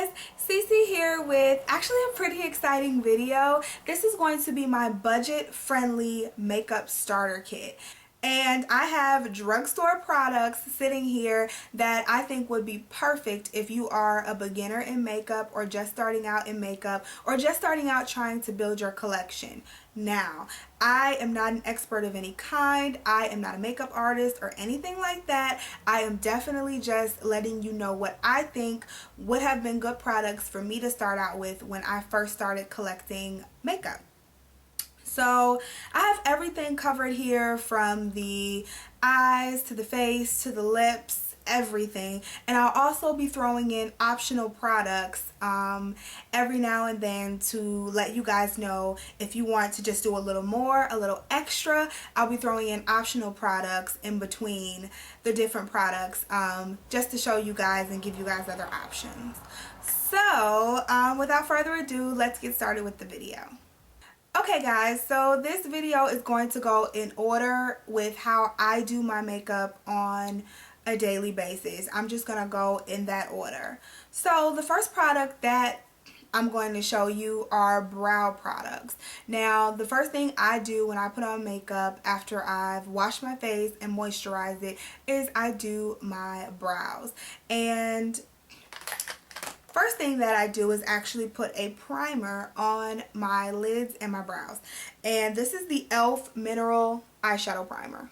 guys, Cece here with actually a pretty exciting video. This is going to be my budget friendly makeup starter kit. And I have drugstore products sitting here that I think would be perfect if you are a beginner in makeup or just starting out in makeup or just starting out trying to build your collection. Now, I am not an expert of any kind. I am not a makeup artist or anything like that. I am definitely just letting you know what I think would have been good products for me to start out with when I first started collecting makeup. So I have everything covered here, from the eyes to the face to the lips, everything. And I'll also be throwing in optional products every now and then to let you guys know if you want to just do a little more, a little extra. I'll be throwing in optional products in between the different products just to show you guys and give you guys other options. So without further ado, let's get started with the video. Okay guys, so this video is going to go in order with how I do my makeup on a daily basis. I'm just going to go in that order. So the first product that I'm going to show you are brow products. Now, the first thing I do when I put on makeup after I've washed my face and moisturized it is I do my brows. And first thing that I do is actually put a primer on my lids and my brows. And this is the e.l.f. Mineral Eyeshadow Primer.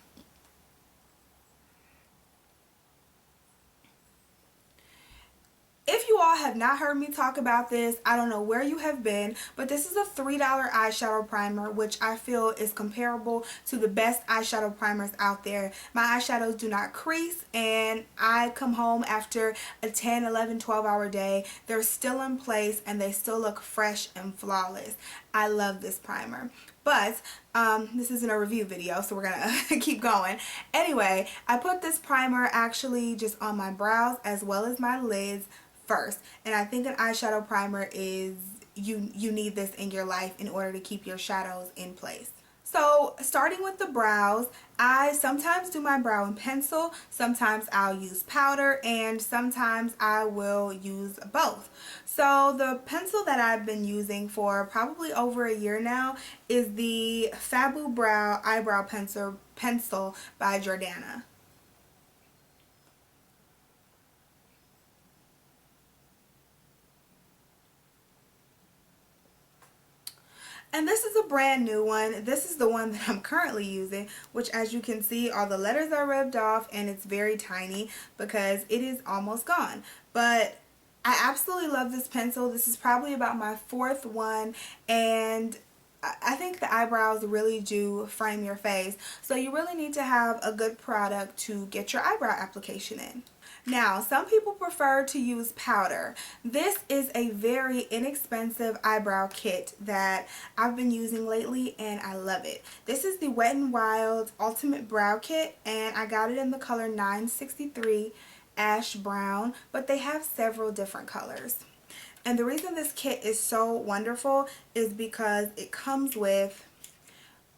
If you all have not heard me talk about this, I don't know where you have been, but this is a $3 eyeshadow primer, which I feel is comparable to the best eyeshadow primers out there. My eyeshadows do not crease, and I come home after a 10, 11, 12-hour day. They're still in place, and they still look fresh and flawless. I love this primer. But this isn't a review video, so we're gonna keep going. Anyway, I put this primer actually just on my brows as well as my lids first, and I think an eyeshadow primer is you need this in your life in order to keep your shadows in place. So starting with the brows, I sometimes do my brow in pencil, sometimes I'll use powder, and sometimes I will use both. So the pencil that I've been using for probably over a year now is the FabuBrow eyebrow pencil by Jordana. And this is a brand new one. This is the one that I'm currently using, which, as you can see, all the letters are ripped off and it's very tiny because it is almost gone. But I absolutely love this pencil. This is probably about my fourth one, and I think the eyebrows really do frame your face. So you really need to have a good product to get your eyebrow application in. Now, some people prefer to use powder. This is a very inexpensive eyebrow kit that I've been using lately, and I love it. This is the Wet n Wild Ultimate Brow Kit, and I got it in the color 963 Ash Brown, but they have several different colors. And the reason this kit is so wonderful is because it comes with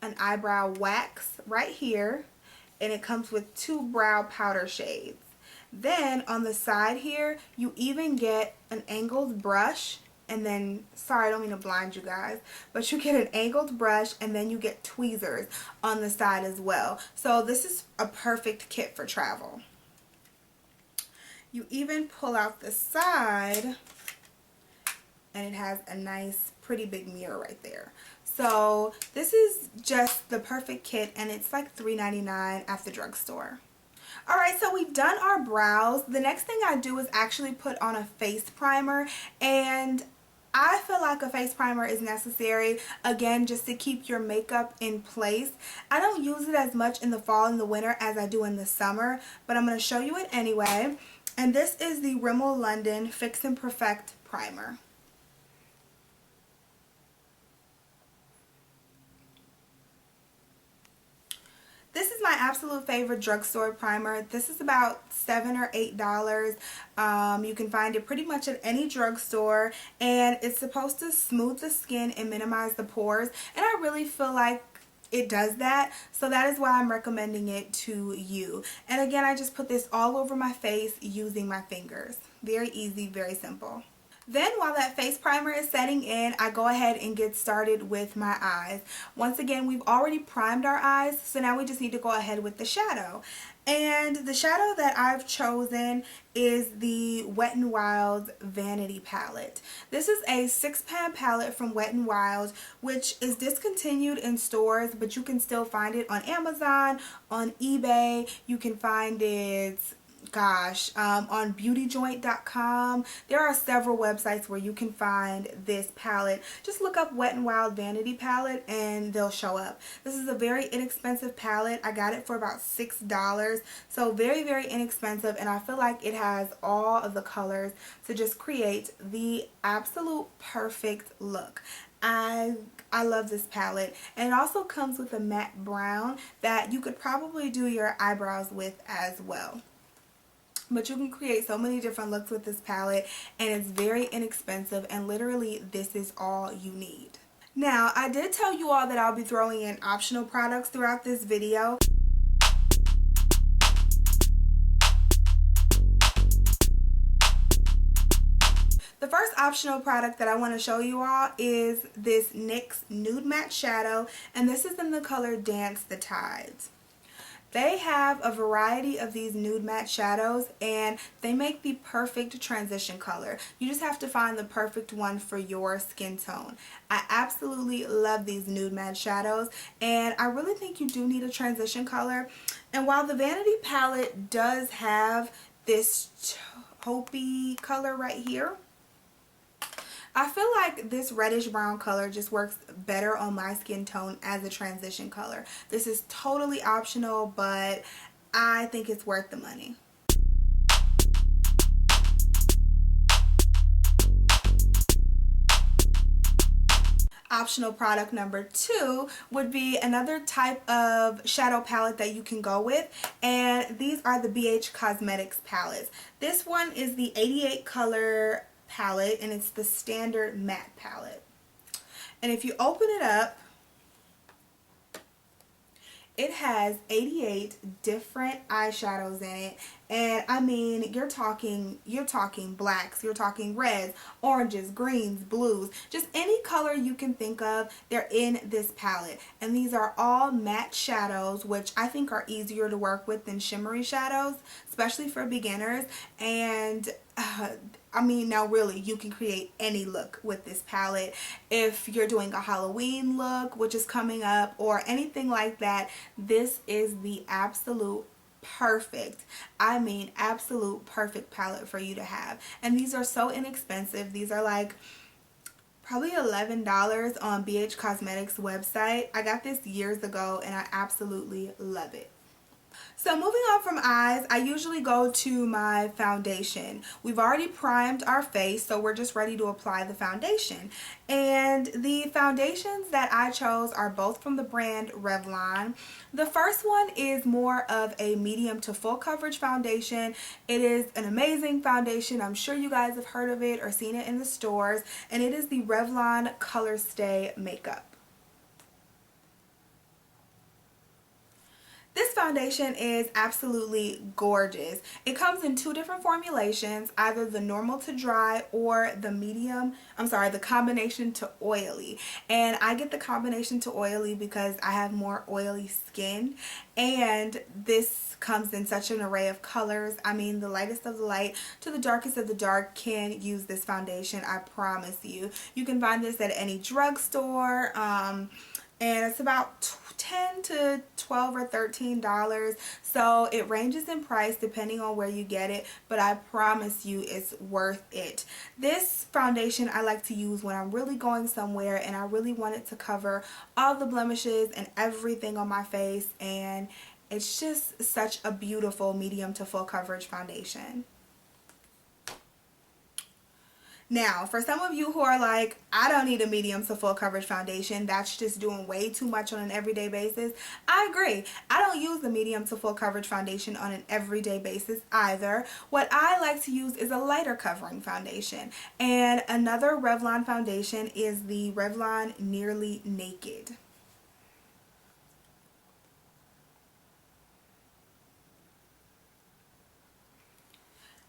an eyebrow wax right here, and it comes with 2 brow powder shades. Then on the side here, you even get an angled brush, and then, sorry, I don't mean to blind you guys, but you get an angled brush, and then you get tweezers on the side as well. So this is a perfect kit for travel. You even pull out the side, and it has a nice, pretty big mirror right there. So this is just the perfect kit, and it's like $3.99 at the drugstore. Alright, so we've done our brows. The next thing I do is actually put on a face primer, and I feel like a face primer is necessary, again, just to keep your makeup in place. I don't use it as much in the fall and the winter as I do in the summer, but I'm going to show you it anyway. And this is the Rimmel London Fix and Perfect Primer. This is my absolute favorite drugstore primer. This is about $7 or $8. You can find it pretty much at any drugstore, and it's supposed to smooth the skin and minimize the pores, and I really feel like it does that, so that is why I'm recommending it to you. And again, I just put this all over my face using my fingers. Very easy, very simple. Then while that face primer is setting in, I go ahead and get started with my eyes. Once again, we've already primed our eyes, so now we just need to go ahead with the shadow. And the shadow that I've chosen is the Wet n Wild's Vanity palette. This is a 6-pan palette from Wet n Wild, which is discontinued in stores, but you can still find it on Amazon, on eBay. You can find it, on beautyjoint.com. There are several websites where you can find this palette. Just look up Wet n Wild Vanity palette and they'll show up. This is a very inexpensive palette. I got it for about $6, so very, very inexpensive, and I feel like it has all of the colors to just create the absolute perfect look. I love this palette, and it also comes with a matte brown that you could probably do your eyebrows with as well. But you can create so many different looks with this palette, and it's very inexpensive, and literally this is all you need. Now, I did tell you all that I'll be throwing in optional products throughout this video. The first optional product that I want to show you all is this NYX Nude Matte Shadow, and this is in the color Dance the Tides. They have a variety of these nude matte shadows, and they make the perfect transition color. You just have to find the perfect one for your skin tone. I absolutely love these nude matte shadows, and I really think you do need a transition color. And while the Vanity palette does have this taupey color right here, I feel like this reddish brown color just works better on my skin tone as a transition color. This is totally optional, but I think it's worth the money. Optional product number 2 would be another type of shadow palette that you can go with, and these are the BH Cosmetics palettes. This one is the 88 color palette, and it's the standard matte palette. And if you open it up, it has 88 different eyeshadows in it, and I mean, you're talking blacks, you're talking reds, oranges, greens, blues, just any color you can think of, they're in this palette. And these are all matte shadows, which I think are easier to work with than shimmery shadows, especially for beginners. And I mean, now really, you can create any look with this palette. If you're doing a Halloween look, which is coming up, or anything like that, this is the absolute perfect, I mean absolute perfect palette for you to have. And these are so inexpensive. These are like probably $11 on BH Cosmetics website. I got this years ago and I absolutely love it. So moving on from eyes, I usually go to my foundation. We've already primed our face, so we're just ready to apply the foundation. And the foundations that I chose are both from the brand Revlon. The first one is more of a medium to full coverage foundation. It is an amazing foundation. I'm sure you guys have heard of it or seen it in the stores, and it is the Revlon ColorStay Makeup. This foundation is absolutely gorgeous. It comes in 2 different formulations, either the normal to dry or the combination to oily. And I get the combination to oily because I have more oily skin, and this comes in such an array of colors. I mean, the lightest of the light to the darkest of the dark can use this foundation, I promise you. You can find this at any drugstore, and it's about $10 to $12 or $13, so it ranges in price depending on where you get it, but I promise you it's worth it. This foundation I like to use when I'm really going somewhere and I really want it to cover all the blemishes and everything on my face, and it's just such a beautiful medium to full coverage foundation. Now, for some of you who are like, I don't need a medium to full coverage foundation, that's just doing way too much on an everyday basis, I agree. I don't use the medium to full coverage foundation on an everyday basis either. What I like to use is a lighter covering foundation. And another Revlon foundation is the Revlon Nearly Naked.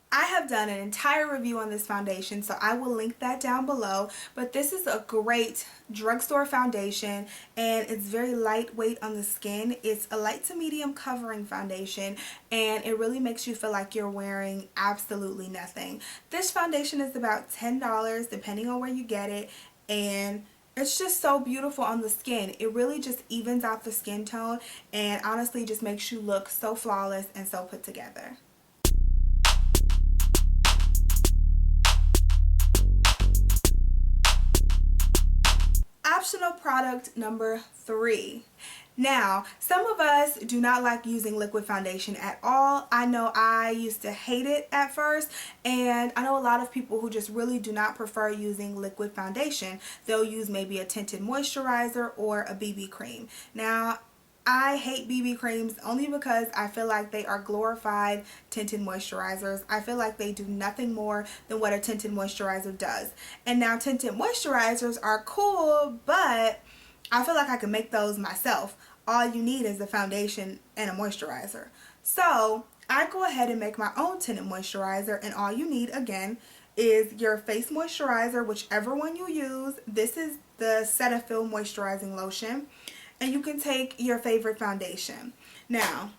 I have done an entire review on this foundation, so I will link that down below. But this is a great drugstore foundation, and it's very lightweight on the skin. It's a light to medium covering foundation, and it really makes you feel like you're wearing absolutely nothing. This foundation is about $10 depending on where you get it, and it's just so beautiful on the skin. It really just evens out the skin tone and honestly just makes you look so flawless and so put together. Optional product number 3. Now, some of us do not like using liquid foundation at all. I know I used to hate it at first, and I know a lot of people who just really do not prefer using liquid foundation. They'll use maybe a tinted moisturizer or a BB cream. Now, I hate BB creams only because I feel like they are glorified tinted moisturizers. I feel like they do nothing more than what a tinted moisturizer does. And now tinted moisturizers are cool, but I feel like I can make those myself. All you need is a foundation and a moisturizer. So I go ahead and make my own tinted moisturizer, and all you need again is your face moisturizer, whichever one you use. This is the Cetaphil moisturizing lotion. And you can take your favorite foundation. Now,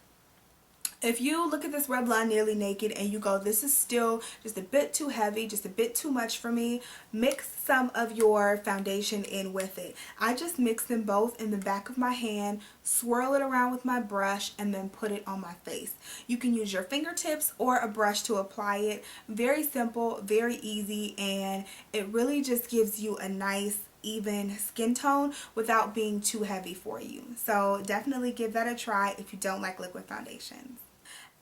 if you look at this Revlon Nearly Naked and you go, this is still just a bit too heavy, just a bit too much for me, mix some of your foundation in with it. I just mix them both in the back of my hand, swirl it around with my brush, and then put it on my face. You can use your fingertips or a brush to apply it. Very simple, very easy, and it really just gives you a nice even skin tone without being too heavy for you. So definitely give that a try if you don't like liquid foundations.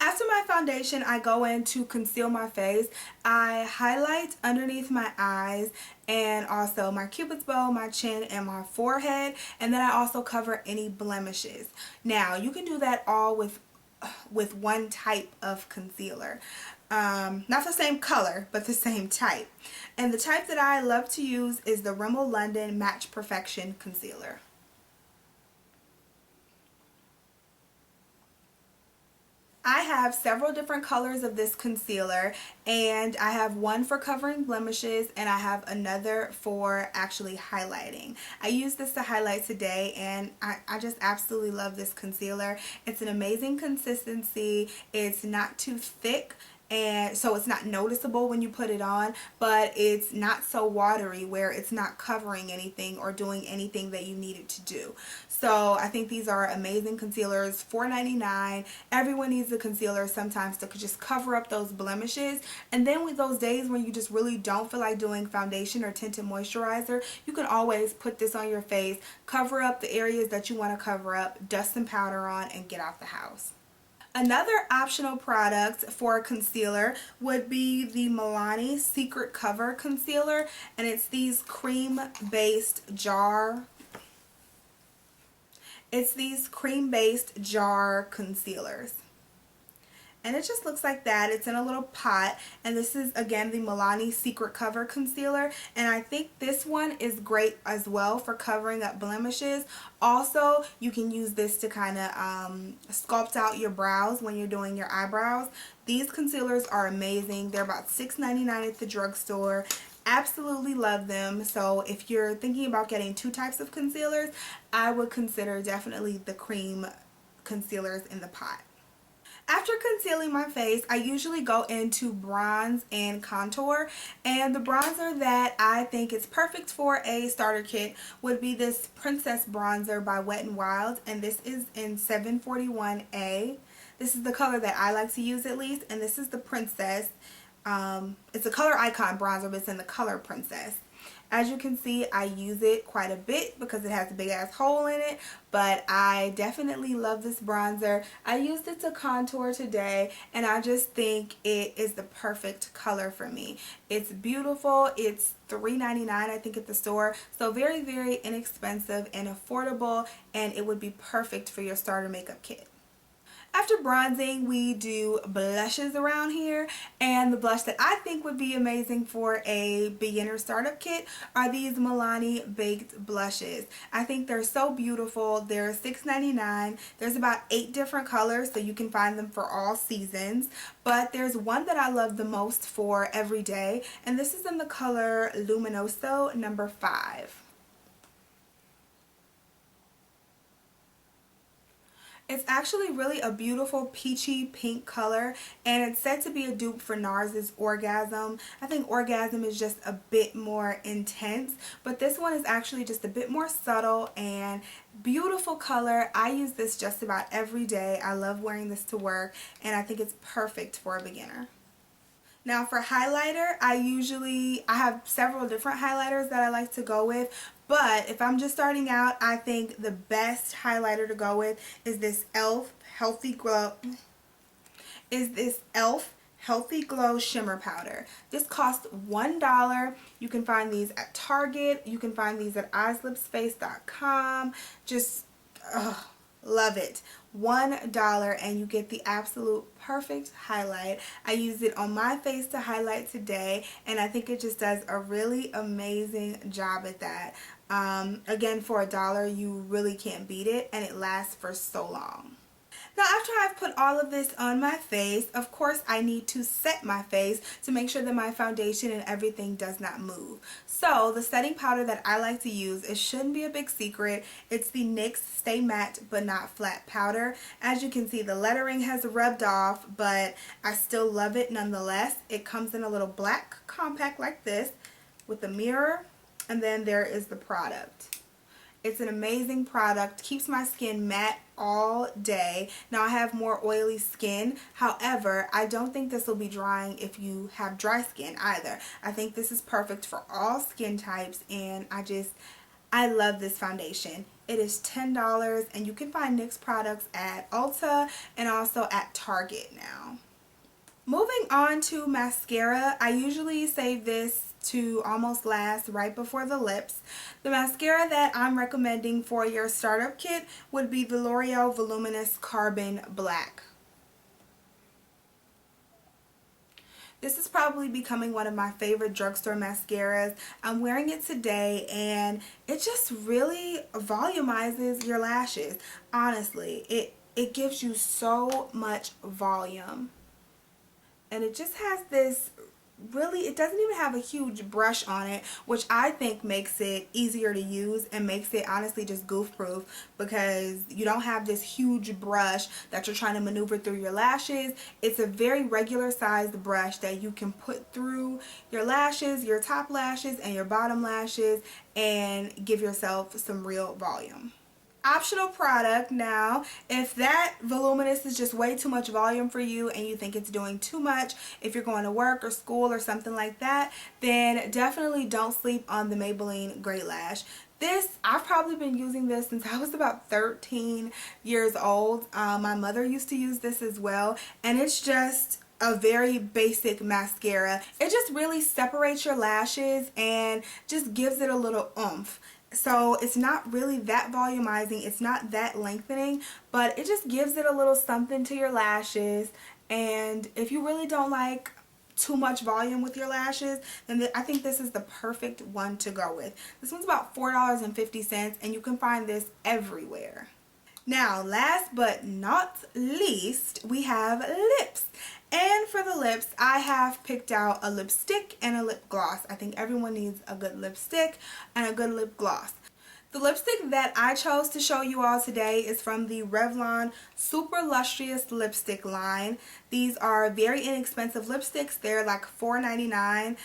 After my foundation, I go in to conceal my face. I highlight underneath my eyes and also my cupid's bow, my chin, and my forehead, and then I also cover any blemishes. Now, you can do that all with one type of concealer. Not the same color, but the same type. And the type that I love to use is the Rimmel London Match Perfection Concealer. I have several different colors of this concealer, and I have one for covering blemishes and I have another for actually highlighting. I used this to highlight today, and I just absolutely love this concealer. It's an amazing consistency. It's not too thick, and so it's not noticeable when you put it on, but it's not so watery where it's not covering anything or doing anything that you need it to do. So I think these are amazing concealers. $4.99. Everyone needs a concealer sometimes to just cover up those blemishes, and then with those days when you just really don't feel like doing foundation or tinted moisturizer, you can always put this on your face, cover up the areas that you want to cover up, dust some powder on, and get out the house. Another optional product for concealer would be the Milani Secret Cover Concealer, and it's these cream-based jar concealers. And it just looks like that. It's in a little pot, and this is again the Milani Secret Cover Concealer, and I think this one is great as well for covering up blemishes. Also, you can use this to kind of sculpt out your brows when you're doing your eyebrows. These concealers are amazing. They're about $6.99 at the drugstore. Absolutely love them. So if you're thinking about getting two types of concealers, I would consider definitely the cream concealers in the pot. After concealing my face, I usually go into bronze and contour, and the bronzer that I think is perfect for a starter kit would be this Princess Bronzer by Wet n Wild, and this is in 741A. This is the color that I like to use at least, and this is the Princess. It's a Color Icon bronzer, but it's in the color Princess. As you can see, I use it quite a bit because it has a big ass hole in it, but I definitely love this bronzer. I used it to contour today, and I just think it is the perfect color for me. It's beautiful. It's $3.99 I think at the store, so very, very inexpensive and affordable, and it would be perfect for your starter makeup kit. After bronzing, we do blushes around here, and the blush that I think would be amazing for a beginner startup kit are these Milani baked blushes. I think they're so beautiful. They're $6.99. There's about 8 different colors, so you can find them for all seasons, but there's one that I love the most for every day, and this is in the color Luminoso number 5. It's actually really a beautiful peachy pink color, and it's said to be a dupe for NARS's Orgasm. I think Orgasm is just a bit more intense, but this one is actually just a bit more subtle and beautiful color. I use this just about every day. I love wearing this to work, and I think it's perfect for a beginner. Now for highlighter, I have several different highlighters that I like to go with, but if I'm just starting out, I think the best highlighter to go with is this e.l.f. Healthy Glow Shimmer Powder. This costs $1. You can find these at Target. You can find these at eyeslipspace.com. Just, love it. $1 and you get the absolute perfect highlight. I used it on my face to highlight today, and I think it just does a really amazing job at that. Again, for $1 you really can't beat it, and it lasts for so long. Now after I've put all of this on my face, of course I need to set my face to make sure that my foundation and everything does not move. So the setting powder that I like to use, it shouldn't be a big secret, it's the NYX Stay Matte But Not Flat powder. As you can see, the lettering has rubbed off, but I still love it nonetheless. It comes in a little black compact like this with a mirror, and then there is the product. It's an amazing product, keeps my skin matte all day. Now I have more oily skin, however, I don't think this will be drying if you have dry skin either. I think this is perfect for all skin types, and I love this foundation. It is $10, and you can find NYX products at Ulta and also at Target now. Moving on to mascara, I usually save this to almost last right before the lips. The mascara that I'm recommending for your startup kit would be the L'Oreal Voluminous Carbon Black. This is probably becoming one of my favorite drugstore mascaras. I'm wearing it today, and it just really volumizes your lashes. Honestly, it gives you so much volume. And it just has this it doesn't even have a huge brush on it, which I think makes it easier to use and makes it honestly just goof proof, because you don't have this huge brush that you're trying to maneuver through your lashes. It's a very regular sized brush that you can put through your lashes, your top lashes and your bottom lashes, and give yourself some real volume. Optional product now, if that Voluminous is just way too much volume for you and you think it's doing too much if you're going to work or school or something like that, then definitely don't sleep on the Maybelline Great Lash. I've probably been using this since I was about 13 years old. My mother used to use this as well, and it's just a very basic mascara. It just really separates your lashes and just gives it a little oomph. So it's not really that volumizing, it's not that lengthening, but it just gives it a little something to your lashes. And if you really don't like too much volume with your lashes, then I think this is the perfect one to go with. This one's about $4.50, and you can find this everywhere. Now, last but not least, we have lips. And for the lips, I have picked out a lipstick and a lip gloss. I think everyone needs a good lipstick and a good lip gloss. The lipstick that I chose to show you all today is from the Revlon Super Lustrious lipstick line. These are very inexpensive lipsticks. They're like $4.99.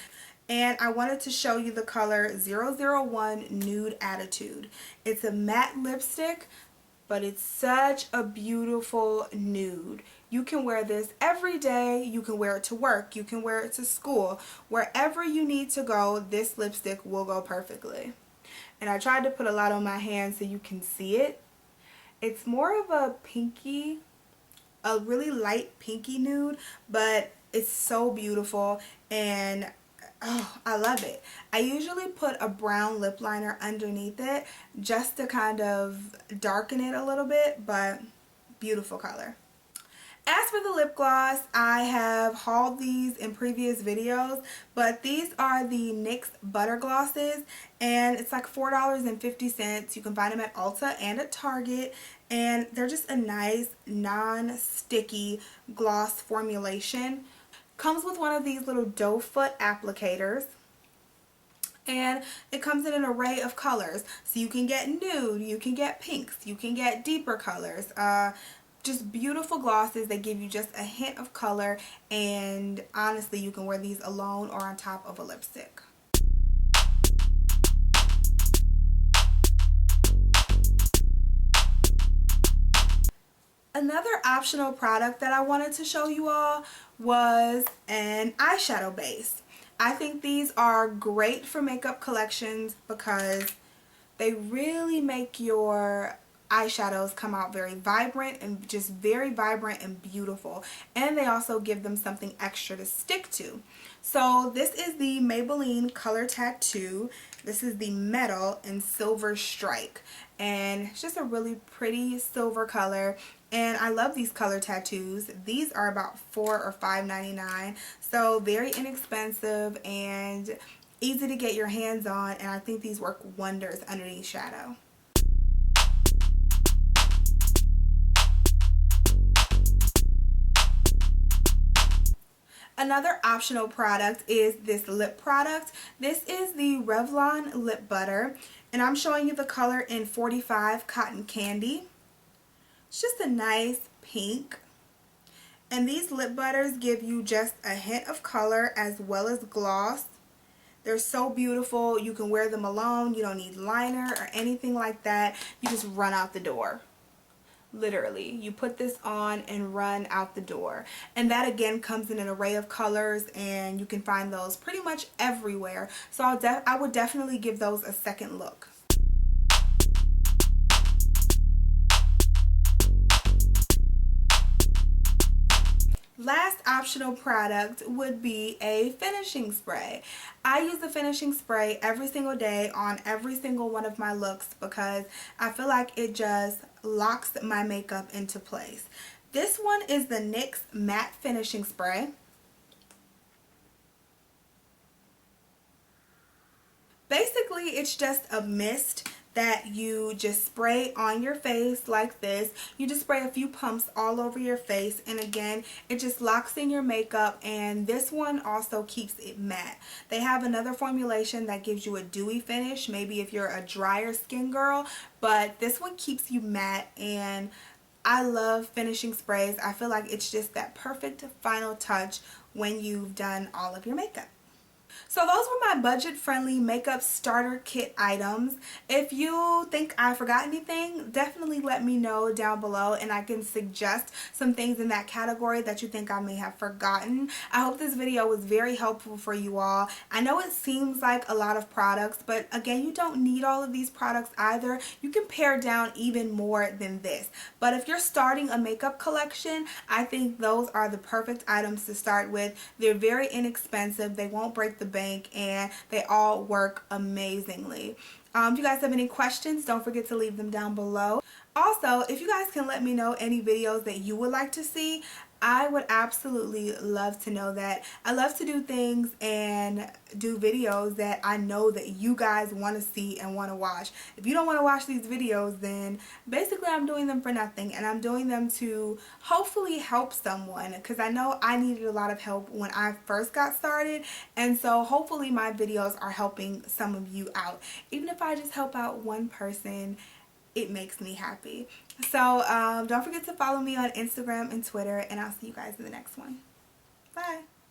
And I wanted to show you the color 001 Nude Attitude. It's a matte lipstick, but it's such a beautiful nude. You can wear this every day. You can wear it to work. You can wear it to school. Wherever you need to go, this lipstick will go perfectly. And I tried to put a lot on my hand so you can see it. It's more of a pinky, a really light pinky nude, but it's so beautiful, and oh, I love it. I usually put a brown lip liner underneath it just to kind of darken it a little bit, but beautiful color. As for the lip gloss, I have hauled these in previous videos, but these are the NYX Butter Glosses, and it's like $4.50. You can find them at Ulta and at Target, and they're just a nice non-sticky gloss formulation. Comes with one of these little doe foot applicators. And it comes in an array of colors. So you can get nude, you can get pinks, you can get deeper colors. Just beautiful glosses. They give you just a hint of color, and honestly you can wear these alone or on top of a lipstick. Another optional product that I wanted to show you all was an eyeshadow base. I think these are great for makeup collections because they really make your eyeshadows come out very vibrant and just very vibrant and beautiful, and they also give them something extra to stick to. So this is the Maybelline Color Tattoo. This is the Metal and Silver Strike, and it's just a really pretty silver color, and I love these color tattoos. These are about $4 or $5.99, so very inexpensive and easy to get your hands on, and I think these work wonders underneath shadow. Another optional product is this lip product. This is the Revlon Lip Butter, and I'm showing you the color in 45 Cotton Candy. It's just a nice pink. And these lip butters give you just a hint of color as well as gloss. They're so beautiful. You can wear them alone. You don't need liner or anything like that. You just run out the door. Literally, you put this on and run out the door. And that again comes in an array of colors, and you can find those pretty much everywhere. So I would definitely give those a second look. Last optional product would be a finishing spray. I use the finishing spray every single day on every single one of my looks because I feel like it just locks my makeup into place. This one is the NYX Matte Finishing Spray. Basically, it's just a mist that you just spray on your face like this. You just spray a few pumps all over your face, and again, it just locks in your makeup, and this one also keeps it matte. They have another formulation that gives you a dewy finish, maybe if you're a drier skin girl, but this one keeps you matte, and I love finishing sprays. I feel like it's just that perfect final touch when you've done all of your makeup. So those were my budget-friendly makeup starter kit items. If you think I forgot anything, definitely let me know down below, and I can suggest some things in that category that you think I may have forgotten. I hope this video was very helpful for you all. I know it seems like a lot of products, but again, you don't need all of these products either. You can pare down even more than this. But if you're starting a makeup collection, I think those are the perfect items to start with. They're very inexpensive. They won't break the bank, and they all work amazingly. If you guys have any questions, don't forget to leave them down below. Also, if you guys can let me know any videos that you would like to see, I would absolutely love to know that. I love to do things and do videos that I know that you guys want to see and want to watch. If you don't want to watch these videos, then basically I'm doing them for nothing, and I'm doing them to hopefully help someone, because I know I needed a lot of help when I first got started, and so hopefully my videos are helping some of you out. Even if I just help out one person, it makes me happy. So don't forget to follow me on Instagram and Twitter, and I'll see you guys in the next one. Bye.